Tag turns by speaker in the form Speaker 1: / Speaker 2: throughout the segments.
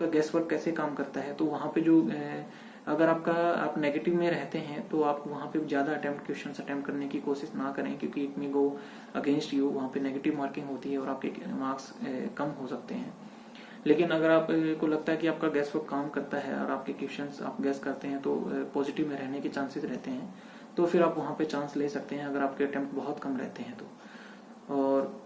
Speaker 1: आपका gas work कैसे काम करता है, तो वहाँ पे जो अगर आप नेगेटिव में रहते हैं तो आप वहाँ पे ज्यादा क्वेश्चन अटेम्प्ट करने की कोशिश ना करें, क्योंकि इट में गो अगेंस्ट यू, वहाँ पे नेगेटिव मार्किंग होती है और आपके मार्क्स कम हो सकते हैं। लेकिन अगर आपको लगता है कि आपका गैस वर्क काम करता है और आपके क्वेश्चंस आप गैस करते हैं तो पॉजिटिव में रहने के चांसेस रहते हैं, तो फिर आप वहाँ पे चांस ले सकते हैं अगर आपके अटेम्प्ट बहुत कम रहते हैं तो। और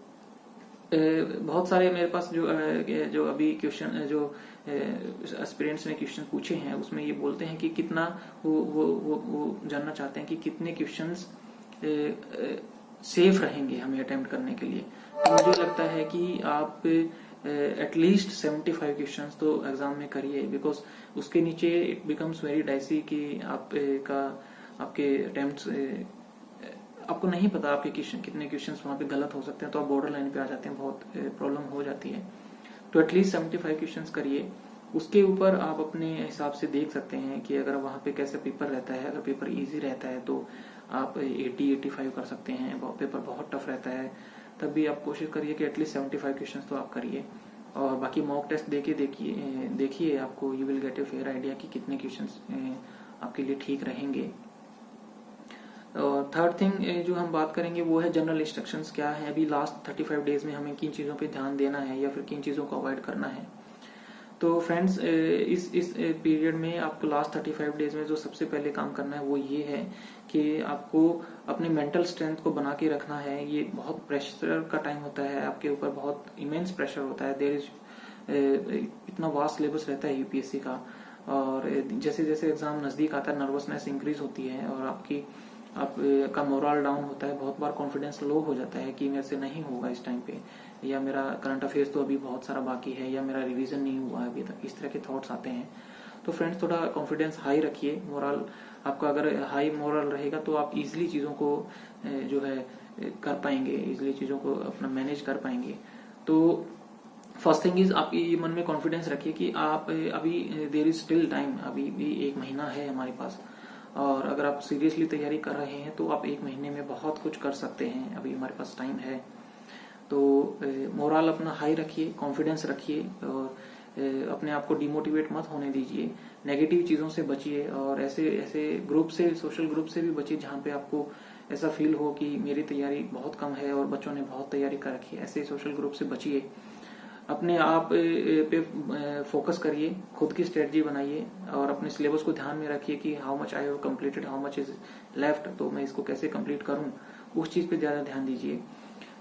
Speaker 1: बहुत सारे मेरे पास जो अभी क्वेश्चन जो एस्पिरेंट्स ने क्वेश्चन पूछे हैं उसमें ये बोलते हैं कि कितना वो जानना चाहते हैं कि कितने क्वेश्चंस सेफ रहेंगे हमें अटेम्प्ट करने के लिए। तो मुझे लगता है कि आप एटलीस्ट 75 क्वेश्चंस तो एग्जाम में करिए, बिकॉज उसके नीचे इट बिकम्स वेरी डाइसी कि आपके अटेम्प्ट्स आपको नहीं पता आपके कितने क्वेश्चंस वहां पे गलत हो सकते हैं, तो आप बॉर्डर लाइन पे आ जाते हैं, बहुत प्रॉब्लम हो जाती है। तो एटलीस्ट 75 क्वेश्चंस करिए। उसके ऊपर आप अपने हिसाब से देख सकते हैं कि अगर वहां पे कैसा पेपर रहता है। अगर पेपर इजी रहता है तो आप 80-85 कर सकते हैं, पेपर बहुत टफ रहता है तब भी आप कोशिश करिए कि एटलीस्ट 75 क्वेश्चंस तो आप करिए। और बाकी मॉक टेस्ट देखिए आपको you will get a fair idea कि कितने क्वेश्चंस आपके लिए ठीक रहेंगे। और थर्ड थिंग जो हम बात करेंगे वो है जनरल इंस्ट्रक्शंस क्या है, अभी लास्ट 35 डेज में हमें किन चीजों पे ध्यान देना है या फिर किन चीजों को अवॉइड करना है। तो फ्रेंड्स इस पीरियड में आपको लास्ट 35 डेज में जो सबसे पहले काम करना है वो ये है कि आपको अपने मेंटल स्ट्रेंथ को बना के रखना है। ये बहुत प्रेशर का टाइम होता है, आपके ऊपर बहुत इमेंस प्रेशर होता है। देयर इज इतना वास्ट सिलेबस रहता है यूपीएससी का, और जैसे जैसे एग्जाम नजदीक आता है नर्वसनेस इंक्रीज होती है और आपका मोरल डाउन होता है। बहुत बार कॉन्फिडेंस लो हो जाता है कि मेरे से नहीं होगा इस टाइम पे, या मेरा करंट अफेयर्स तो अभी बहुत सारा बाकी है, या मेरा रिवीजन नहीं हुआ है अभी तक, इस तरह के थॉट्स आते हैं। तो फ्रेंड्स थोड़ा कॉन्फिडेंस हाई रखिए। मोरल आपका अगर हाई मोरल रहेगा तो आप इजिली चीजों को जो है कर पाएंगे, इजिली चीजों को अपना मैनेज कर पाएंगे। तो फर्स्ट थिंग इज आप ये मन में कॉन्फिडेंस रखिए कि आप अभी देयर इज स्टिल टाइम, अभी भी 1 महीना है हमारे पास, और अगर आप सीरियसली तैयारी कर रहे हैं तो आप 1 महीने में बहुत कुछ कर सकते हैं, अभी हमारे पास टाइम है। तो मोरल अपना हाई रखिए, कॉन्फिडेंस रखिए और अपने आप को डिमोटिवेट मत होने दीजिए। नेगेटिव चीजों से बचिए और ऐसे ग्रुप से, सोशल ग्रुप से भी बचिए जहाँ पे आपको ऐसा फील हो कि मेरी तैयारी बहुत कम है और बच्चों ने बहुत तैयारी कर रखी है। ऐसे सोशल ग्रुप से बचिए। अपने आप पे फोकस करिए, खुद की स्ट्रेटजी बनाइए और अपने सिलेबस को ध्यान में रखिए कि how much I have completed, how much is left, तो मैं इसको कैसे कंप्लीट करूं, उस चीज पे ज्यादा ध्यान दीजिए।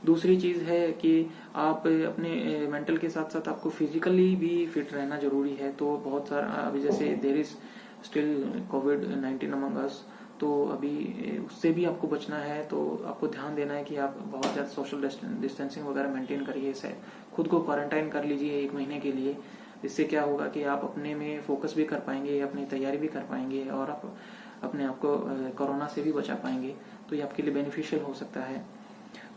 Speaker 1: दूसरी चीज है कि आप अपने मेंटल के साथ साथ आपको फिजिकली भी फिट रहना जरूरी है। तो बहुत सारा अभी जैसे देयर इज स्टिल कोविड-19 अमंग अस, तो अभी उससे भी आपको बचना है। तो आपको ध्यान देना है कि आप बहुत ज्यादा सोशल डिस्टेंसिंग वगैरह मेंटेन करिए, इसे खुद को क्वारंटाइन कर लीजिए 1 महीने के लिए। इससे क्या होगा कि आप अपने में फोकस भी कर पाएंगे, अपनी तैयारी भी कर पाएंगे और आप अपने आप को कोरोना से भी बचा पाएंगे। तो ये आपके लिए बेनिफिशियल हो सकता है।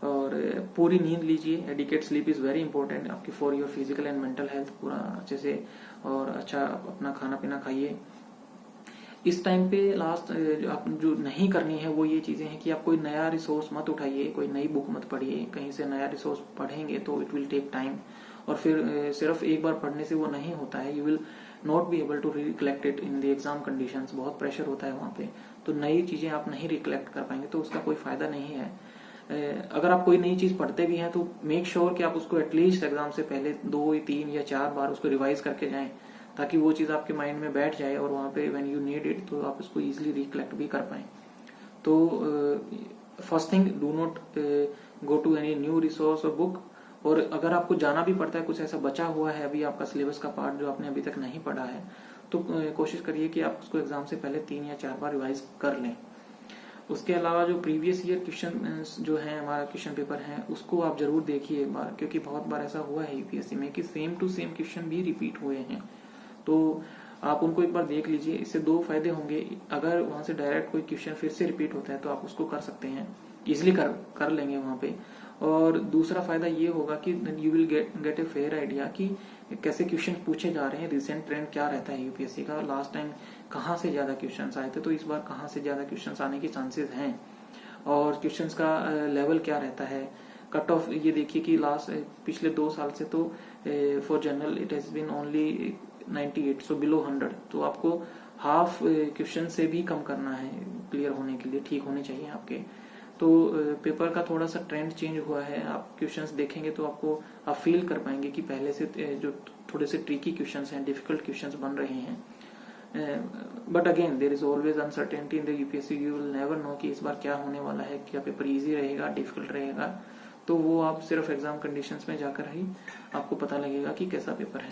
Speaker 1: और पूरी नींद लीजिए, adequate sleep is very important आपकी for your physical and mental health. पूरा अच्छे से और अच्छा अपना खाना पीना खाइए। इस टाइम पे लास्ट आप जो नहीं करनी है वो ये चीजें हैं कि आप कोई नया रिसोर्स मत उठाइए, कोई नई बुक मत पढ़िए। कहीं से नया रिसोर्स पढ़ेंगे तो इट विल टेक टाइम, और फिर सिर्फ एक बार पढ़ने से वो नहीं होता है। You will not be able to recollect it in the exam conditions, बहुत प्रेशर होता है वहां पे। तो नई चीजें आप नहीं रिकलेक्ट कर पाएंगे तो उसका कोई फायदा नहीं है। अगर आप कोई नई चीज पढ़ते भी हैं तो मेक श्योर कि आप उसको एटलीस्ट एग्जाम से पहले 2, 3 या 4 बार उसको रिवाइज करके जाएं, ताकि वो चीज आपके माइंड में बैठ जाए और वहां पे व्हेन यू नीड इट तो आप उसको इजीली रिकलेक्ट भी कर पाए। तो first thing, do not go to any new resource और बुक। और अगर आपको जाना भी पड़ता है, कुछ ऐसा बचा हुआ है अभी आपका सिलेबस का पार्ट जो आपने अभी तक नहीं पढ़ा है, तो कोशिश करिए कि आप उसको एग्जाम से पहले 3 या 4 बार रिवाइज कर लें। उसके अलावा जो प्रीवियस ईयर क्वेश्चन जो है हमारा क्वेश्चन पेपर है उसको आप जरूर देखिए एक बार, क्योंकि बहुत बार ऐसा हुआ है यूपीएससी में कि सेम टू सेम क्वेश्चन भी रिपीट हुए हैं। तो आप उनको एक बार देख लीजिए। इससे 2 फायदे होंगे। अगर वहां से डायरेक्ट कोई क्वेश्चन फिर से रिपीट होता है तो आप उसको कर सकते हैं, इजिली कर लेंगे वहां पे। और दूसरा फायदा ये होगा कि you will get a fair idea कि कैसे क्वेश्चन पूछे जा रहे हैं, रिसेंट ट्रेंड क्या रहता है यूपीएससी का, लास्ट टाइम कहाँ से ज्यादा क्वेश्चन आए थे, तो इस बार कहाँ से ज्यादा क्वेश्चन आने के चांसेस हैं, और क्वेश्चन का लेवल क्या रहता है। कट ऑफ ये देखिए कि पिछले 2 साल से तो for general it has been only 98, so below 100, तो आपको हाफ क्वेश्चन से भी कम करना है क्लियर होने के लिए, ठीक होने चाहिए आपके। तो पेपर का थोड़ा सा ट्रेंड चेंज हुआ है, आप क्वेश्चंस देखेंगे तो आपको आप फील कर पाएंगे कि पहले से जो थोड़े से ट्रिकी क्वेश्चंस हैं, डिफिकल्ट क्वेश्चंस बन रहे हैं। But again there is always uncertainty in the UPSC, you will never know कि इस बार क्या होने वाला है, क्या पेपर इजी रहेगा, डिफिकल्ट रहेगा। तो वो आप सिर्फ एग्जाम कंडीशंस में जाकर ही आपको पता लगेगा कि कैसा पेपर है।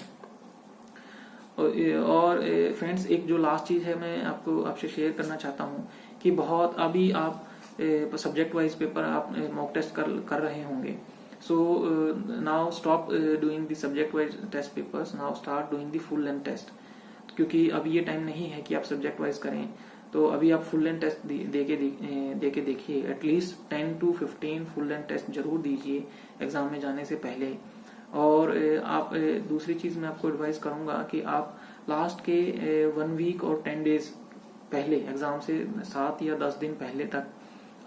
Speaker 1: और फ्रेंड्स, एक जो लास्ट चीज है मैं आपसे शेयर करना चाहता हूँ कि बहुत अभी आप सब्जेक्ट वाइज पेपर आप मॉक टेस्ट कर रहे होंगे। So now stop doing the subject wise test papers, now start doing the full length test, क्योंकि अभी ये टाइम नहीं है कि आप सब्जेक्ट वाइज करें। तो अभी आप फुल लेंथ टेस्ट दे के देखिए, at least 10 to 15 full length test जरूर दीजिए एग्जाम में जाने से पहले। और आप दूसरी चीज मैं आपको एडवाइस करूंगा कि आप लास्ट के 1 वीक और 10 डेज पहले, एग्जाम से 7 या 10 दिन पहले तक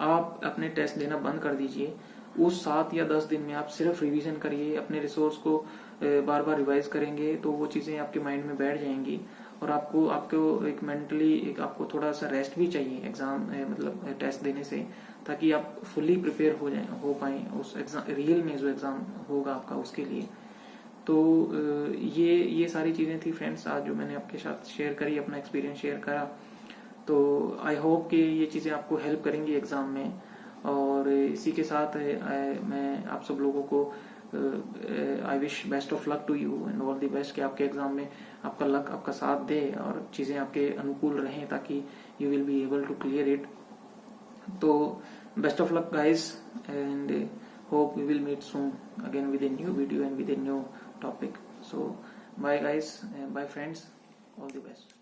Speaker 1: आप अपने टेस्ट देना बंद कर दीजिए। उस 7 या 10 दिन में आप सिर्फ रिवीजन करिए, अपने रिसोर्स को बार बार रिवाइज करेंगे तो वो चीजें आपके माइंड में बैठ जाएंगी। और आपको एक मेंटली आपको थोड़ा सा रेस्ट भी चाहिए एग्जाम मतलब टेस्ट देने से, ताकि आप फुल्ली प्रिपेयर हो पाए उस एग्जाम रियल में जो एग्जाम होगा आपका उसके लिए। तो ये सारी चीजें थी फ्रेंड्स आज जो मैंने आपके साथ शेयर करी, अपना एक्सपीरियंस शेयर करा। तो आई होप कि ये चीजें आपको हेल्प करेंगी एग्जाम में। और इसी के साथ मैं आप सब लोगों को I wish best of luck to you and all the best, कि आपके एग्जाम में आपका लक आपका साथ दे और चीजें आपके अनुकूल रहें, ताकि you will be able to clear it. तो best of luck guys, and hope we will meet soon again with a new video and with a new topic. So bye guys, bye friends, all the best.